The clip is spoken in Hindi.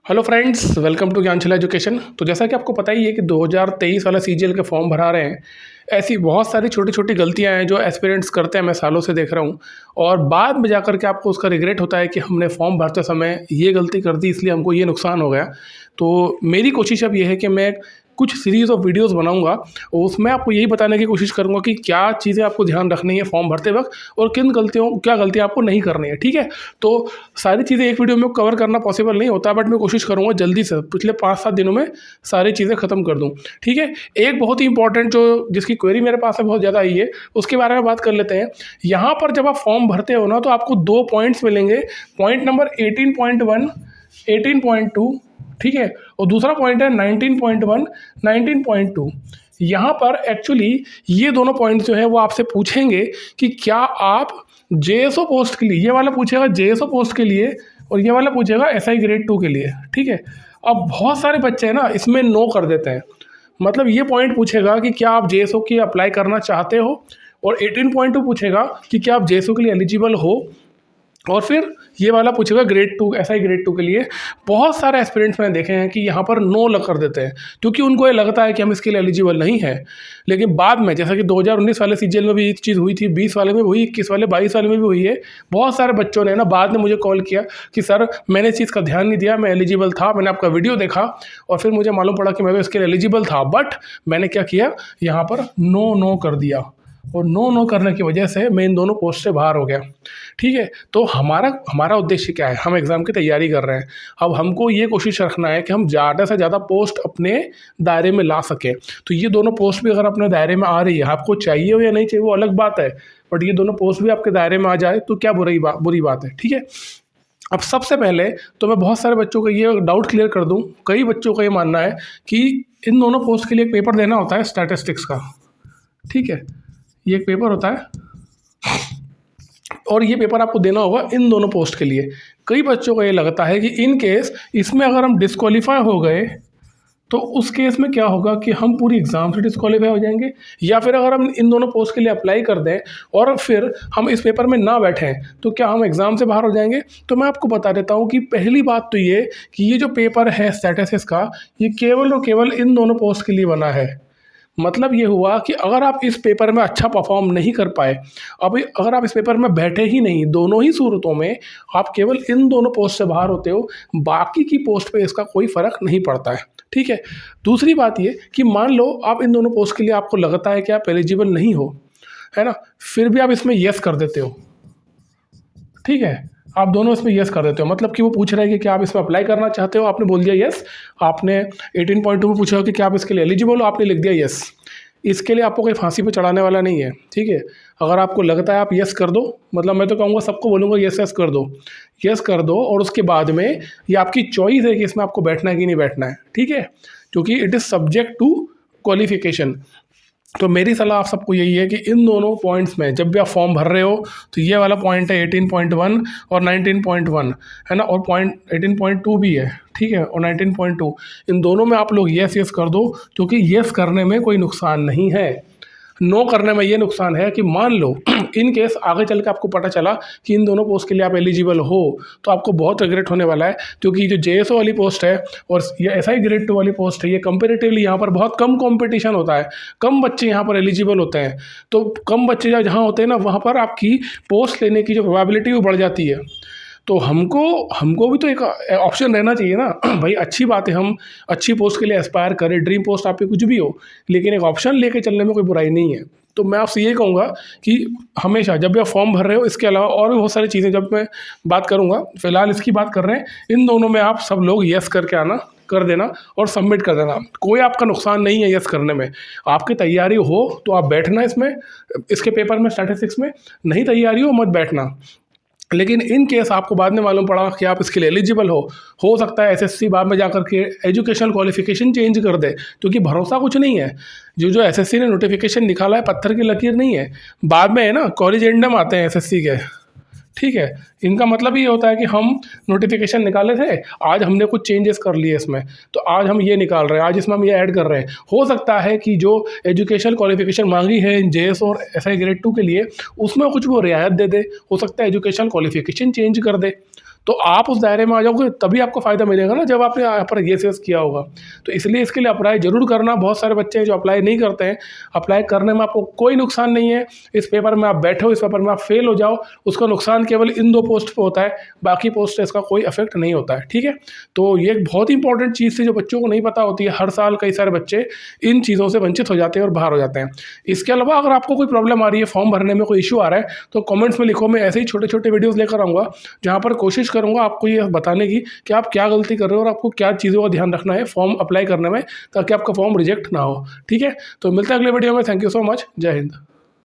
Hello friends, welcome to Gyanshila education. तो जैसा कि आपको पता ही है कि 2023 वाला सीजीएल के फॉर्म भरा रहे हैं। ऐसी बहुत सारी छोटी छोटी गलतियां हैं जो एस्पिरेंट्स करते हैं, मैं सालों से देख रहा हूं। और बाद में जाकर के आपको उसका रिग्रेट होता है कि हमने फॉर्म भरते समय ये गलती कर दी, इसलिए हमको ये नुकसान हो गया। तो मेरी कोशिश अब ये है कि मैं कुछ सीरीज़ ऑफ वीडियोस बनाऊंगा और उसमें आपको यही बताने की कोशिश करूंगा कि क्या चीज़ें आपको ध्यान रखनी है फॉर्म भरते वक्त और क्या गलतियां आपको नहीं करनी है। ठीक है, तो सारी चीज़ें एक वीडियो में कवर करना पॉसिबल नहीं होता, बट मैं कोशिश करूँगा जल्दी से पिछले 5-7 दिनों में सारी चीज़ें ख़त्म कर दूँ। ठीक है, एक बहुत ही इंपॉर्टेंट जो जिसकी क्वेरी मेरे पास है बहुत ज़्यादा आई है, उसके बारे में बात कर लेते हैं। यहाँ पर जब आप फॉर्म भरते हो ना, तो आपको 2 पॉइंट्स मिलेंगे। पॉइंट नंबर 18.1, 18.2, ठीक है, और दूसरा पॉइंट है 19.1, 19.2। यहाँ पर एक्चुअली ये दोनों पॉइंट जो है वो आपसे पूछेंगे कि क्या आप जेएसओ पोस्ट के लिए, ये वाला पूछेगा जेएसओ पोस्ट के लिए और ये वाला पूछेगा एसआई ग्रेड 2 के लिए। ठीक है, अब बहुत सारे बच्चे हैं ना इसमें नो कर देते हैं। मतलब ये पॉइंट पूछेगा कि क्या आप जेएसओ की अप्लाई करना चाहते हो, और 18.2 पूछेगा कि क्या आप जेएसओ के लिए एलिजिबल हो, और फिर ये वाला पूछेगा ग्रेड 2, एसआई ग्रेड 2 के लिए। बहुत सारे एस्पिरेंट्स मैंने देखे हैं कि यहाँ पर नो लग कर देते हैं क्योंकि उनको ये लगता है कि हम इसके लिए एलिजिबल नहीं है। लेकिन बाद में जैसा कि 2019 वाले सीजीएल में भी ये चीज़ हुई थी, 20 वाले में भी हुई, 21 वाले, 22 वाले में भी हुई है। बहुत सारे बच्चों ने ना बाद में मुझे कॉल किया कि सर मैंने इस चीज़ का ध्यान नहीं दिया, मैं एलिजिबल था, मैंने आपका वीडियो देखा और फिर मुझे मालूम पड़ा कि मैं तो इसके लिए एलिजिबल था, बट मैंने क्या किया, यहाँ पर नो कर दिया और नो करने की वजह से मैं इन दोनों पोस्ट से बाहर हो गया। ठीक है, तो हमारा उद्देश्य क्या है, हम एग्ज़ाम की तैयारी कर रहे हैं। अब हमको ये कोशिश रखना है कि हम ज़्यादा से ज़्यादा पोस्ट अपने दायरे में ला सकें। तो ये दोनों पोस्ट भी अगर अपने दायरे में आ रही है, आपको चाहिए हो या नहीं चाहिए वो अलग बात है, बट ये दोनों पोस्ट भी आपके दायरे में आ जाए तो क्या बुरी बात है। ठीक है, अब सबसे पहले तो मैं बहुत सारे बच्चों का ये डाउट क्लियर कर दूं। कई बच्चों का ये मानना है कि इन दोनों पोस्ट के लिए एक पेपर देना होता है स्टैटिस्टिक्स का। ठीक है, ये एक पेपर होता है और ये पेपर आपको देना होगा इन दोनों पोस्ट के लिए। कई बच्चों को ये लगता है कि इन केस इसमें अगर हम डिस्क्वालीफाई हो गए तो उस केस में क्या होगा कि हम पूरी एग्ज़ाम से डिस्क्वालीफाई हो जाएंगे, या फिर अगर हम इन दोनों पोस्ट के लिए अप्लाई कर दें और फिर हम इस पेपर में ना बैठें तो क्या हम एग्ज़ाम से बाहर हो जाएंगे। तो मैं आपको बता देता हूँ कि पहली बात तो ये कि ये जो पेपर है स्टैटिस्टिक्स का, ये केवल और केवल इन दोनों पोस्ट के लिए बना है। मतलब ये हुआ कि अगर आप इस पेपर में अच्छा परफॉर्म नहीं कर पाए, अगर आप इस पेपर में बैठे ही नहीं, दोनों ही सूरतों में आप केवल इन दोनों पोस्ट से बाहर होते हो, बाकी की पोस्ट पे इसका कोई फ़र्क नहीं पड़ता है। ठीक है, दूसरी बात ये कि मान लो आप इन दोनों पोस्ट के लिए आपको लगता है कि आप एलिजिबल नहीं हो, है ना, फिर भी आप इसमें येस कर देते हो। ठीक है, आप दोनों इसमें येस कर देते हो, मतलब कि वो पूछ रहा है कि क्या आप इसमें अप्लाई करना चाहते हो, आपने बोल दिया येस। आपने 18.2 में पूछा कि क्या आप इसके लिए एलिजिबल हो, आपने लिख दिया येस। इसके लिए आपको कोई फांसी पे चढ़ाने वाला नहीं है। ठीक है, अगर आपको लगता है आप येस कर दो, मतलब मैं तो कहूँगा सबको बोलूँगा येस कर दो, येस कर दो, और उसके बाद में ये आपकी चॉइस है कि इसमें आपको बैठना है कि नहीं बैठना है। ठीक है, क्योंकि it is subject to qualification. तो मेरी सलाह आप सबको यही है कि इन दोनों पॉइंट्स में जब भी आप फॉर्म भर रहे हो तो ये वाला पॉइंट है 18.1 और 19.1, है ना, और पॉइंट 18.2 भी है। ठीक है, और 19.2, इन दोनों में आप लोग येस कर दो, क्योंकि येस करने में कोई नुकसान नहीं है। नो करने में ये नुकसान है कि मान लो इन केस आगे चल के आपको पता चला कि इन दोनों पोस्ट के लिए आप एलिजिबल हो, तो आपको बहुत रिग्रेट होने वाला है, क्योंकि जो जेएसओ वाली पोस्ट है और ये एसआई ग्रेड 2 वाली पोस्ट है, ये कंपेरेटिवली यहाँ पर बहुत कम कंपटीशन होता है, कम बच्चे यहाँ पर एलिजिबल होते हैं। तो कम बच्चे जहाँ होते हैं ना, वहाँ पर आपकी पोस्ट लेने की जो प्रोबेबिलिटी वो बढ़ जाती है। तो हमको भी तो एक ऑप्शन रहना चाहिए ना भाई। अच्छी बात है हम अच्छी पोस्ट के लिए एस्पायर करें, ड्रीम पोस्ट आपकी कुछ भी हो, लेकिन एक ऑप्शन लेके चलने में कोई बुराई नहीं है। तो मैं आपसे ये कहूँगा कि हमेशा जब भी आप फॉर्म भर रहे हो, इसके अलावा और भी बहुत सारी चीज़ें जब मैं बात करूँगा, फिलहाल इसकी बात कर रहे हैं, इन दोनों में आप सब लोग येस करके आना, कर देना और सबमिट कर देना। कोई आपका नुकसान नहीं है येस करने में। आपकी तैयारी हो तो आप बैठना इसमें, इसके पेपर में स्टैटिस्टिक्स में, नहीं तैयारी हो मत बैठना। लेकिन इन केस आपको बाद में मालूम पड़ा कि आप इसके लिए एलिजिबल हो सकता है एसएससी बाद में जाकर के एजुकेशनल क्वालिफिकेशन चेंज कर दे, क्योंकि भरोसा कुछ नहीं है। जो एसएससी ने नोटिफिकेशन निकाला है पत्थर की लकीर नहीं है, बाद में है ना कॉरिजेंडम आते हैं एसएससी के। ठीक है, इनका मतलब ये होता है कि हम नोटिफिकेशन निकाले थे, आज हमने कुछ चेंजेस कर लिए इसमें, तो आज हम ये निकाल रहे हैं, आज इसमें हम ये ऐड कर रहे हैं। हो सकता है कि जो एजुकेशनल क्वालिफिकेशन मांगी है इन जेएस और एसआई ग्रेड 2 के लिए, उसमें कुछ वो रियायत दे दे, हो सकता है एजुकेशनल क्वालिफिकेशन चेंज कर दे। तो आप उस दायरे में आ जाओगे तभी आपको फ़ायदा मिलेगा ना, जब आपने यहाँ पर ये सेस किया होगा। तो इसलिए इसके लिए अप्लाई ज़रूर करना। बहुत सारे बच्चे हैं जो अप्लाई नहीं करते हैं। अप्लाई करने में आपको कोई नुकसान नहीं है। इस पेपर में आप बैठो, इस पेपर में आप फेल हो जाओ, उसका नुकसान केवल इन 2 पोस्ट पे होता है, बाकी पोस्ट से इसका कोई इफेक्ट नहीं होता है, ठीक है। तो ये एक बहुत ही इंपॉर्टेंट चीज़ थी जो बच्चों को नहीं पता होती है। हर साल कई सारे बच्चे इन चीज़ों से वंचित हो जाते हैं और बाहर हो जाते हैं। इसके अलावा अगर आपको कोई प्रॉब्लम आ रही है, फॉर्म भरने में कोई इशू आ रहा है, तो कमेंट्स में लिखो। मैं ऐसे ही छोटे छोटे वीडियोज़ लेकर आऊँगा जहाँ पर कोशिश करूँगा आपको ये बताने की कि आप क्या गलती कर रहे हो और आपको क्या चीज़ों का ध्यान रखना है फॉर्म अप्लाई करने में, ताकि आपका फॉर्म रिजेक्ट ना हो, ठीक है। तो मिलते हैं अगले वीडियो में। Thank you so much. जय हिंद।